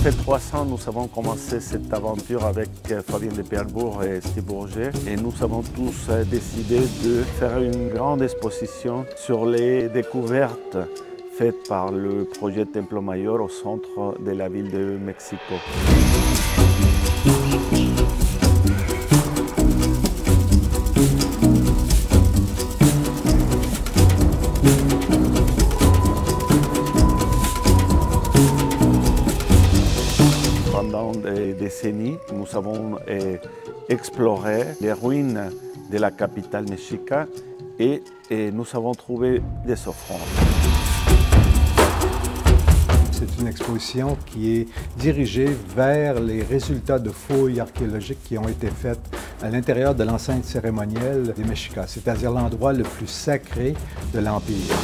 fait 3 ans, nous avons commencé cette aventure avec Fabien de Perbourg et Steve Bourget. Et nous avons tous décidé de faire une grande exposition sur les découvertes faites par le projet Templo Mayor au centre de la ville de Mexico. Pendant des décennies, nous avons exploré les ruines de la capitale mexica et nous avons trouvé des offrandes. C'est une exposition qui est dirigée vers les résultats de fouilles archéologiques qui ont été faites à l'intérieur de l'enceinte cérémonielle des Mexicas, c'est-à-dire l'endroit le plus sacré de l'Empire.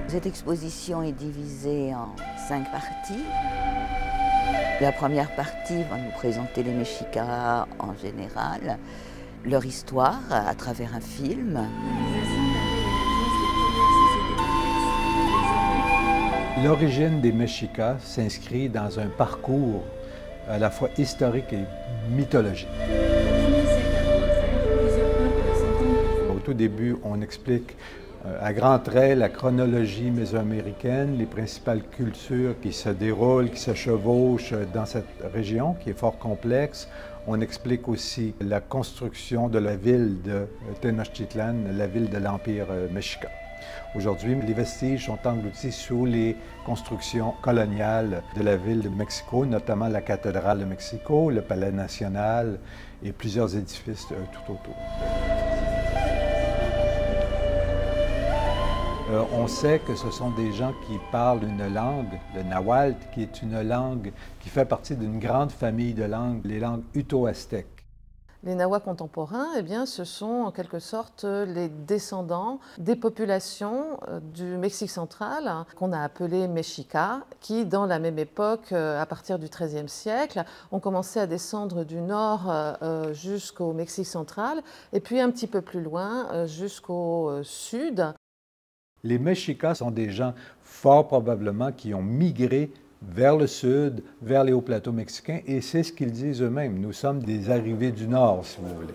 Cette exposition est divisée en 5 parties. La première partie va nous présenter les Mexicas en général, leur histoire à travers un film. L'origine des Mexicas s'inscrit dans un parcours à la fois historique et mythologique. Au tout début, on explique à grands traits la chronologie mésoaméricaine, les principales cultures qui se déroulent, qui se chevauchent dans cette région qui est fort complexe. On explique aussi la construction de la ville de Tenochtitlan, la ville de l'Empire mexica. Aujourd'hui, les vestiges sont engloutis sous les constructions coloniales de la ville de Mexico, notamment la cathédrale de Mexico, le palais national et plusieurs édifices tout autour. On sait que ce sont des gens qui parlent une langue, le nahuatl, qui est une langue qui fait partie d'une grande famille de langues, les langues uto-aztèques. Les Nahuas contemporains, eh bien, ce sont en quelque sorte les descendants des populations du Mexique central qu'on a appelées Mexicas, qui, dans la même époque, à partir du XIIIe siècle, ont commencé à descendre du nord jusqu'au Mexique central, et puis un petit peu plus loin jusqu'au sud. Les Mexicas sont des gens fort probablement qui ont migré vers le sud, vers les hauts plateaux mexicains, et c'est ce qu'ils disent eux-mêmes. Nous sommes des arrivés du nord, si vous voulez.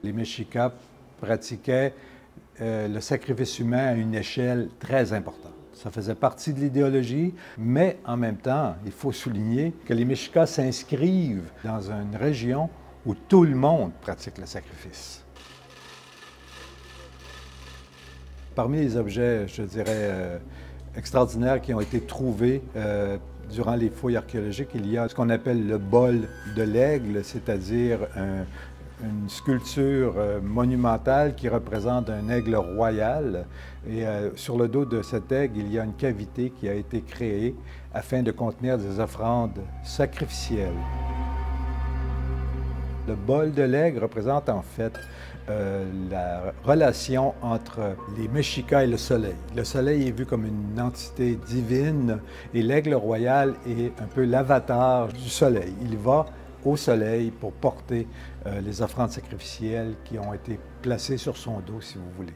Les Mexicas pratiquaient le sacrifice humain à une échelle très importante. Ça faisait partie de l'idéologie, mais en même temps, il faut souligner que les Mexicas s'inscrivent dans une région où tout le monde pratique le sacrifice. Parmi les objets, je dirais, extraordinaires qui ont été trouvés durant les fouilles archéologiques, il y a ce qu'on appelle le bol de l'aigle, c'est-à-dire une sculpture monumentale qui représente un aigle royal. Et sur le dos de cet aigle, il y a une cavité qui a été créée afin de contenir des offrandes sacrificielles. Le bol de l'aigle représente en fait la relation entre les Mexicas et le soleil. Le soleil est vu comme une entité divine et l'aigle royal est un peu l'avatar du soleil. Il va au soleil pour porter les offrandes sacrificielles qui ont été placées sur son dos, si vous voulez.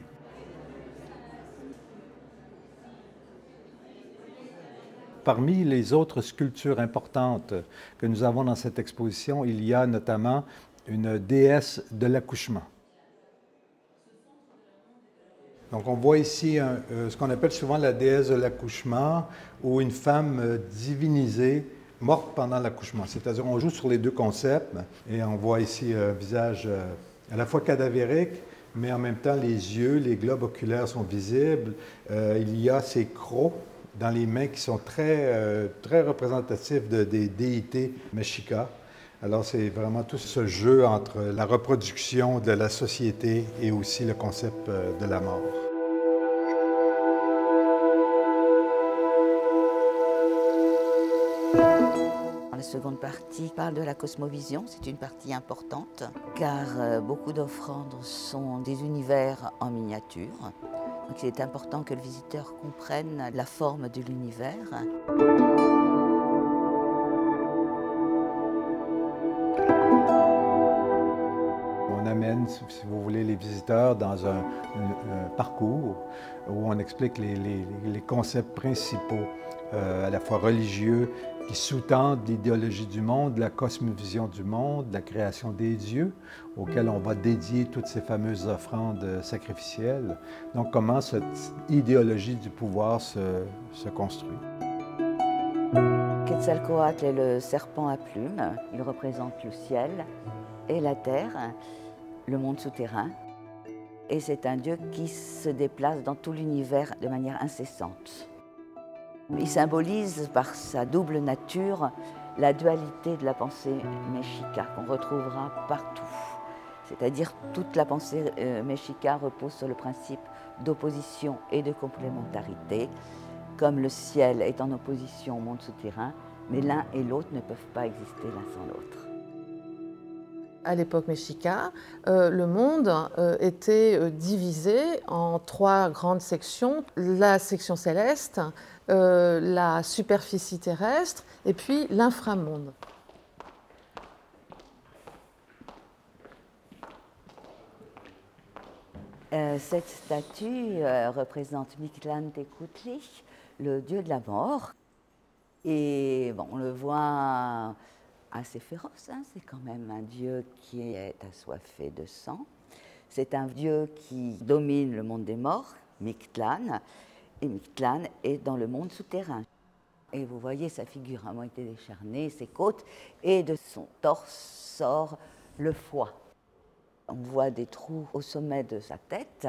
Parmi les autres sculptures importantes que nous avons dans cette exposition, il y a notamment une déesse de l'accouchement. Donc on voit ici ce qu'on appelle souvent la déesse de l'accouchement ou une femme divinisée morte pendant l'accouchement. C'est-à-dire on joue sur les deux concepts et on voit ici un visage à la fois cadavérique, mais en même temps les yeux, les globes oculaires sont visibles. Il y a ces crocs dans les mains qui sont très représentatifs des déités mexicas. Alors c'est vraiment tout ce jeu entre la reproduction de la société et aussi le concept de la mort. La seconde partie parle de la cosmovision, c'est une partie importante, car beaucoup d'offrandes sont des univers en miniature. Donc il est important que le visiteur comprenne la forme de l'univers. On amène, si vous voulez, les visiteurs dans un parcours où on explique les concepts principaux, à la fois religieux, qui sous-tendent l'idéologie du monde, la cosmovision du monde, la création des dieux, auxquels on va dédier toutes ces fameuses offrandes sacrificielles. Donc, comment cette idéologie du pouvoir se construit. Quetzalcoatl est le serpent à plumes. Il représente le ciel et la terre, le monde souterrain. Et c'est un dieu qui se déplace dans tout l'univers de manière incessante. Il symbolise par sa double nature la dualité de la pensée mexica qu'on retrouvera partout. C'est-à-dire toute la pensée mexica repose sur le principe d'opposition et de complémentarité. Comme le ciel est en opposition au monde souterrain, mais l'un et l'autre ne peuvent pas exister l'un sans l'autre. À l'époque mexica, le monde était divisé en 3 grandes sections. La section céleste, la superficie terrestre et puis l'inframonde. Cette statue représente Mictlantecutli, le dieu de la mort. Et bon, on le voit assez féroce, hein? C'est quand même un dieu qui est assoiffé de sang. C'est un dieu qui domine le monde des morts, Mictlan, et Mictlan est dans le monde souterrain. Et vous voyez sa figure à moitié décharnée, ses côtes, et de son torse sort le foie. On voit des trous au sommet de sa tête.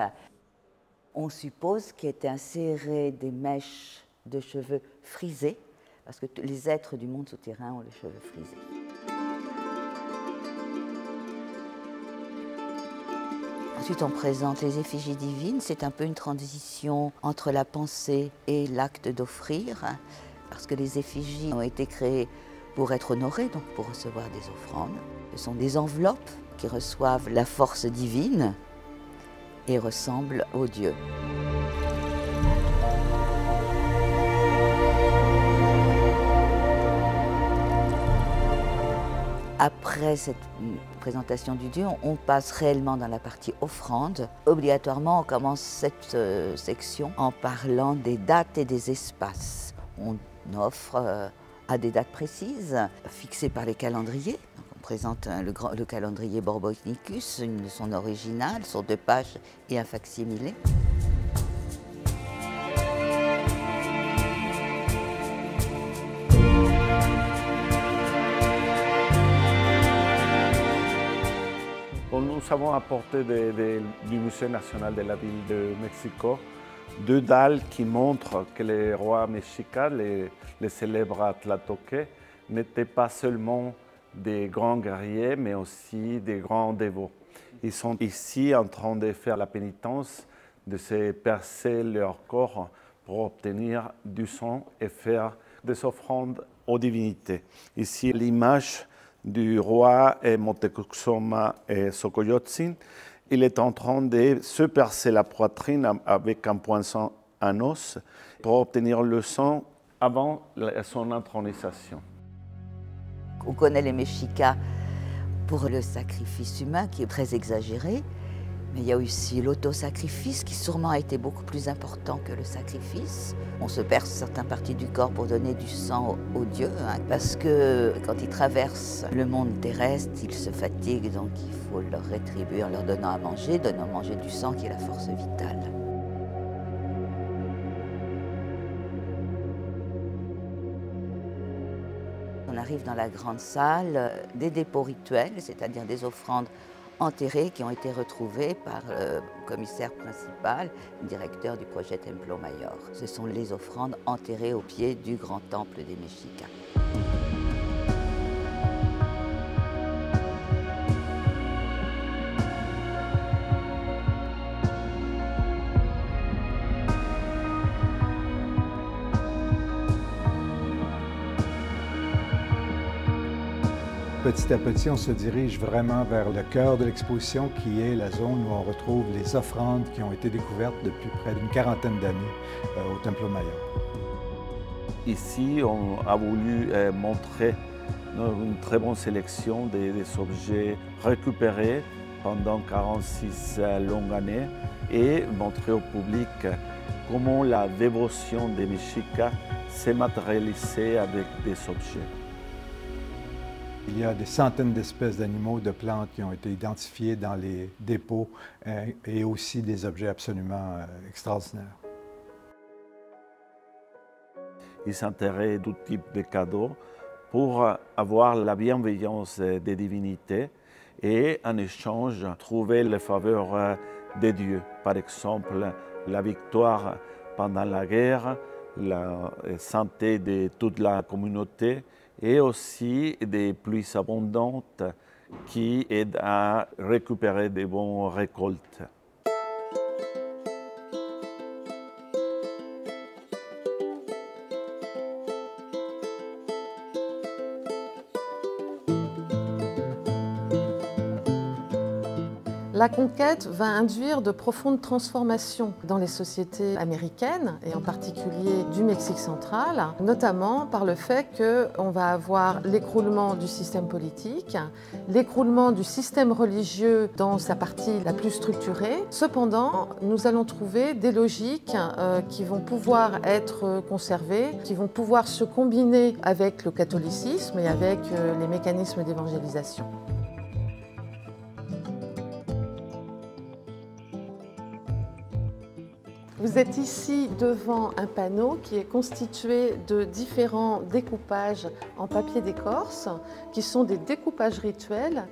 On suppose qu'il était inséré des mèches de cheveux frisés, parce que les êtres du monde souterrain ont les cheveux frisés. Ensuite, on présente les effigies divines. C'est un peu une transition entre la pensée et l'acte d'offrir, parce que les effigies ont été créées pour être honorées, donc pour recevoir des offrandes. Ce sont des enveloppes qui reçoivent la force divine et ressemblent aux dieux. Après cette présentation du dieu, on passe réellement dans la partie offrande. Obligatoirement, on commence cette section en parlant des dates et des espaces. On offre à des dates précises, fixées par les calendriers. Donc, on présente le calendrier Borbonicus, une leçon originale sur 2 pages et un facsimilé. Nous avons apporté du Musée national de la ville de Mexico 2 dalles qui montrent que les rois mexicas, les célèbres Atlatoque, n'étaient pas seulement des grands guerriers, mais aussi des grands dévots. Ils sont ici en train de faire la pénitence, de se percer leur corps pour obtenir du sang et faire des offrandes aux divinités. Ici, l'image du roi Moctezuma Xocoyotzin, il est en train de se percer la poitrine avec un poinçon en os pour obtenir le sang avant son intronisation. On connaît les Mexicas pour le sacrifice humain qui est très exagéré, mais il y a aussi l'autosacrifice qui sûrement a été beaucoup plus important que le sacrifice. On se perce certaines parties du corps pour donner du sang aux dieux, hein, parce que quand ils traversent le monde terrestre, ils se fatiguent, donc il faut leur rétribuer en leur donnant à manger du sang qui est la force vitale. On arrive dans la grande salle des dépôts rituels, c'est-à-dire des offrandes enterrés qui ont été retrouvés par le commissaire principal, le directeur du projet Templo Mayor. Ce sont les offrandes enterrées au pied du grand temple des Mexicas. petit à petit, on se dirige vraiment vers le cœur de l'exposition qui est la zone où on retrouve les offrandes qui ont été découvertes depuis près d'une quarantaine d'années au Templo Mayor. Ici, on a voulu montrer une très bonne sélection des objets récupérés pendant 46 longues années et montrer au public comment la dévotion des Mexicas s'est matérialisée avec des objets. Il y a des centaines d'espèces d'animaux, de plantes qui ont été identifiées dans les dépôts et aussi des objets absolument extraordinaires. Ils s'intéressent à tout type de cadeaux pour avoir la bienveillance des divinités et en échange trouver les faveurs des dieux. Par exemple, la victoire pendant la guerre, la santé de toute la communauté et aussi des pluies abondantes qui aident à récupérer de bonnes récoltes. La conquête va induire de profondes transformations dans les sociétés américaines et en particulier du Mexique central, notamment par le fait qu'on va avoir l'écroulement du système politique, l'écroulement du système religieux dans sa partie la plus structurée. Cependant, nous allons trouver des logiques qui vont pouvoir être conservées, qui vont pouvoir se combiner avec le catholicisme et avec les mécanismes d'évangélisation. Vous êtes ici devant un panneau qui est constitué de différents découpages en papier d'écorce, qui sont des découpages rituels.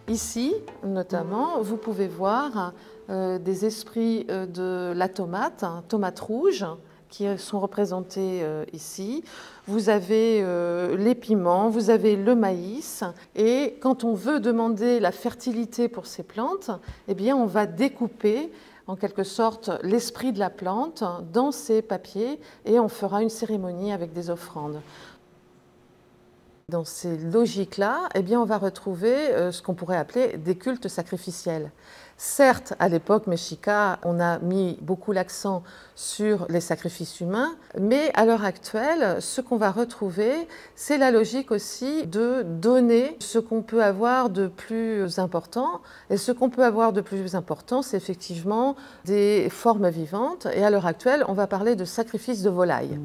Ici, notamment, vous pouvez voir des esprits de la tomate, tomate rouge, qui sont représentés ici. Vous avez les piments, vous avez le maïs. Et quand on veut demander la fertilité pour ces plantes, eh bien, on va découper en quelque sorte l'esprit de la plante dans ces papiers et on fera une cérémonie avec des offrandes. Dans ces logiques-là, eh bien, on va retrouver ce qu'on pourrait appeler des cultes sacrificiels. Certes, à l'époque mexica, on a mis beaucoup l'accent sur les sacrifices humains, mais à l'heure actuelle, ce qu'on va retrouver, c'est la logique aussi de donner ce qu'on peut avoir de plus important. Et ce qu'on peut avoir de plus important, c'est effectivement des formes vivantes. Et à l'heure actuelle, on va parler de sacrifice de volaille.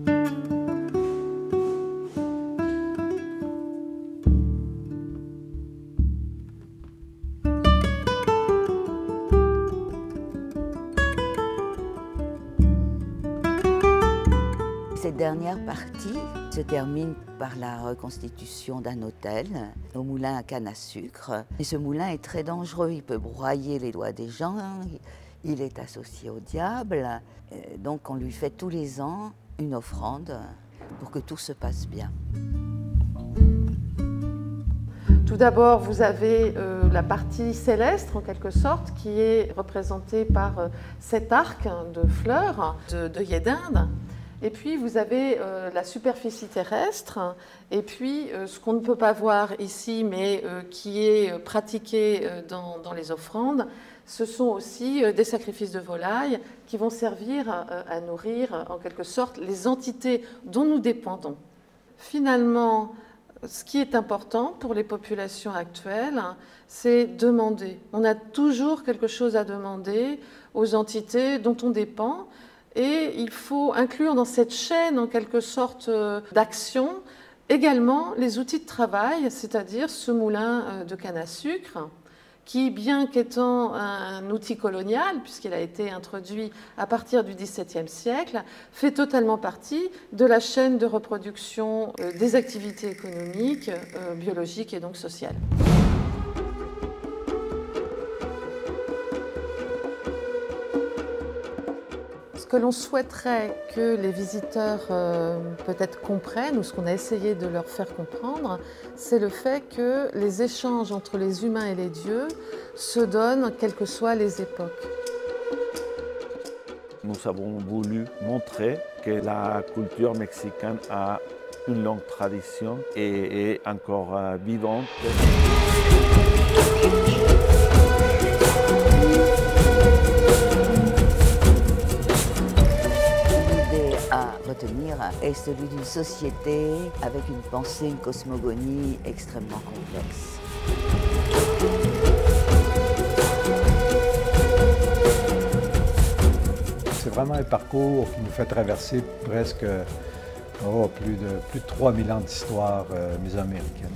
Cette dernière partie se termine par la reconstitution d'un hôtel au moulin à canne à sucre. Et ce moulin est très dangereux, il peut broyer les doigts des gens, il est associé au diable. Donc on lui fait tous les ans une offrande pour que tout se passe bien. Tout d'abord, vous avez la partie céleste, en quelque sorte, qui est représentée par cet arc de fleurs d'œillet d'Inde. Et puis, vous avez la superficie terrestre, et puis ce qu'on ne peut pas voir ici, mais qui est pratiqué dans les offrandes, ce sont aussi des sacrifices de volailles qui vont servir à nourrir, en quelque sorte, les entités dont nous dépendons. Finalement, ce qui est important pour les populations actuelles, c'est demander. On a toujours quelque chose à demander aux entités dont on dépend. Et il faut inclure dans cette chaîne, en quelque sorte, d'action, également les outils de travail, c'est-à-dire ce moulin de canne à sucre, qui, bien qu'étant un outil colonial, puisqu'il a été introduit à partir du XVIIe siècle, fait totalement partie de la chaîne de reproduction des activités économiques, biologiques et donc sociales. Ce que l'on souhaiterait que les visiteurs peut-être comprennent, ou ce qu'on a essayé de leur faire comprendre, c'est le fait que les échanges entre les humains et les dieux se donnent quelles que soient les époques. Nous avons voulu montrer que la culture mexicaine a une longue tradition et est encore vivante. L'idée à retenir est celui d'une société avec une pensée, une cosmogonie extrêmement complexe. C'est vraiment un parcours qui nous fait traverser presque plus de 3000 ans d'histoire mésoaméricaine.